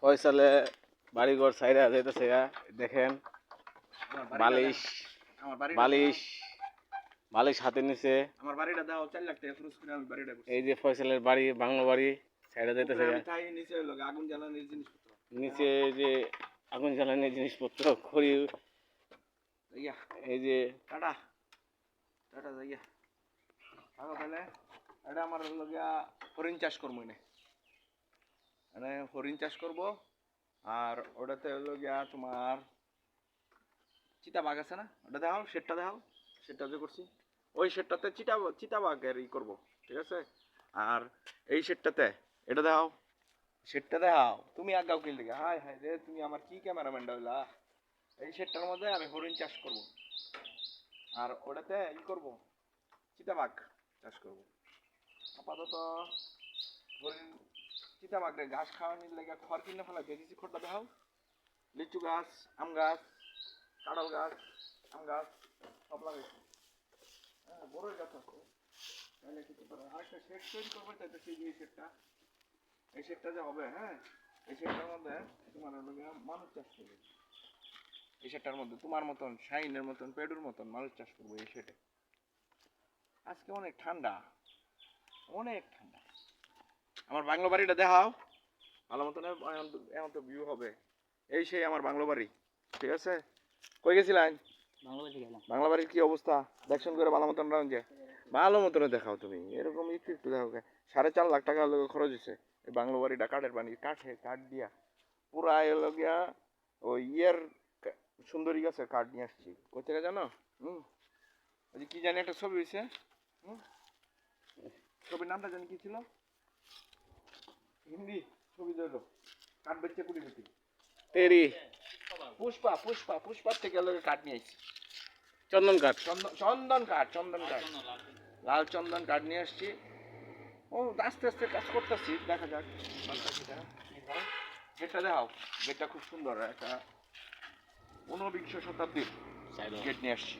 ফয়সালে বাড়িঘর সাইরা যাইতেছে, দেখেন আমার বালিশ আমার বাড়িটা বালিশ বালিশ হাতে নিছে। আমার বাড়িটা দাও 4 লাখ টাকা খরচ করে আমি বাড়িটা করছি। এই যে ফয়সালের বাড়ি, বাংলো বাড়ি সাইরা যাইতেছে। আমি তাই নিচে হলো আগুন জ্বালানোর জিনিসপত্র নিচে যে আগুন জ্বালানোর জিনিসপত্র, খড়ি, ইয়া এই যে টাটা টাটা যাইয়া থাকো তাহলে। এটা আমার হলো গিয়া হরিণ চাষ করবো না, মানে হরিণ চাষ করবো। আর ওটাতে হলো গিয়া তোমার চিতাবাঘ আছে না, ওটা দেখাও, শেডটা দেখাও, শেডটা যে করছি ওই শেডটাতে চিতাবাঘের করবো, ঠিক আছে। আর এই শেডটাতে এটা দেখাও, শেডটা দেখাও। তুমি আগাও কিল দিকে, হাই হাই রে, তুমি আমার কি ক্যামেরাম্যানটা হইলা। এই শেডটার মধ্যে আমি হরিণ চাষ করব, আর ওটাতে করবো চিতাবাঘ চাষ করবো। আপাতত হরিণ চিতাবাঘের ঘাস খাওয়ানোর লেগে খড় কিনে ফেলা দেখেছি, খড়টা দেখাও। লিচু গাছ, আম গাছ, কাঁঠাল গাছ, আম গাছ সব লাগাইছি। হ্যাঁ, বড়ই গাছ আছে। তাহলে কিছু করে আরেকটা শেড তৈরি করবো, চাইতেছি এই শেডটা, এই শেডটা যে হবে, হ্যাঁ, এই শেডটার মধ্যে তোমার হলো গিয়া মানুষ চাষ করবে। এই শেডটার মধ্যে তোমার মতন, শাইনের মতন, পেডুর মতন মানুষ চাষ করবো এই শেডে। আজকে অনেক ঠান্ডা, অনেক ঠান্ডা। আমার বাংলো বাড়িটা দেখাও ভালো মতন, এখন তো ভিউ হবে। এই সেই আমার বাংলো বাড়ি, ঠিক আছে। কই গেছিলেন? বাংলা বাড়ির কি অবস্থা দেখছেন করে ভালো মতন রাউন যে ভালো মতন দেখাও তুমি, এরকম একটু একটু দেখাও। 4.5 লাখ টাকা খরচ হয়েছে এই বাংলো বাড়িটা, কাঠের বাড়ি, কাঠ দিয়া পুরা এলো গিয়া। ওই সুন্দরী গাছের কাঠ নিয়ে আসছি, কোথা থেকে জানো? ওই যে কি জানি একটা ছবি হয়েছে, ছবির নামটা জানি কি ছিল, হিন্দি ছবি ধরো, কাঠ বেচছে কুড়ি কোটি। তেরি পুষ্পা পুষ্পা পুষ্পার থেকে লোকে কাঠ নিয়ে আসছি, চন্দন কাঠ, চন্দন কাঠ, লাল চন্দন কাঠ নিয়ে আসছি। ও আস্তে আস্তে কাজ করতেছি, দেখা যাক। গেটটা দেখাও, গেটটা খুব সুন্দর, একটা 19 শতাব্দীর গেট নিয়ে আসছি,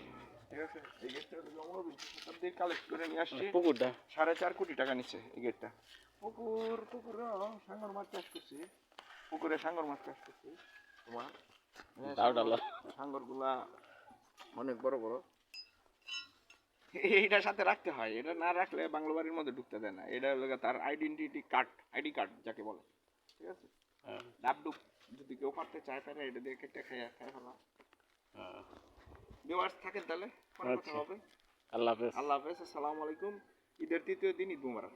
ঠিক আছে। এই গেটটা 19 শতাব্দীর কালেক্ট করে নিয়ে আসছি। পুকুরটা 4.5 কোটি টাকা নিচ্ছে এই গেটটা। পুকুরে সাঙ্গর মাছ চাষ করছি, পুকুরে সাঙ্গর মাছ চাষ করছি তোমার। সাঙ্গর গুলা অনেক বড় বড়, এইটার সাথে রাখতে হয়, এটা না রাখলে বাংলা বাড়ির মধ্যে ঢুকতে দেয় না। এটা হলো তার আইডেন্টিটি কার্ড, আইডি কার্ড যাকে বলে, ঠিক আছে। ডাবডুব যদি কেউ পারতে চায় তারা এটা দিয়ে কেটে খায় ফেলা। ভিউয়ার্স থাকেন তাহলে, পরে কথা হবে। আল্লাহ হাফেজ। আল্লাহ হাফেজ, আসসালামু আলাইকুম। ঈদের 3য় দিন, ঈদ মুবারক।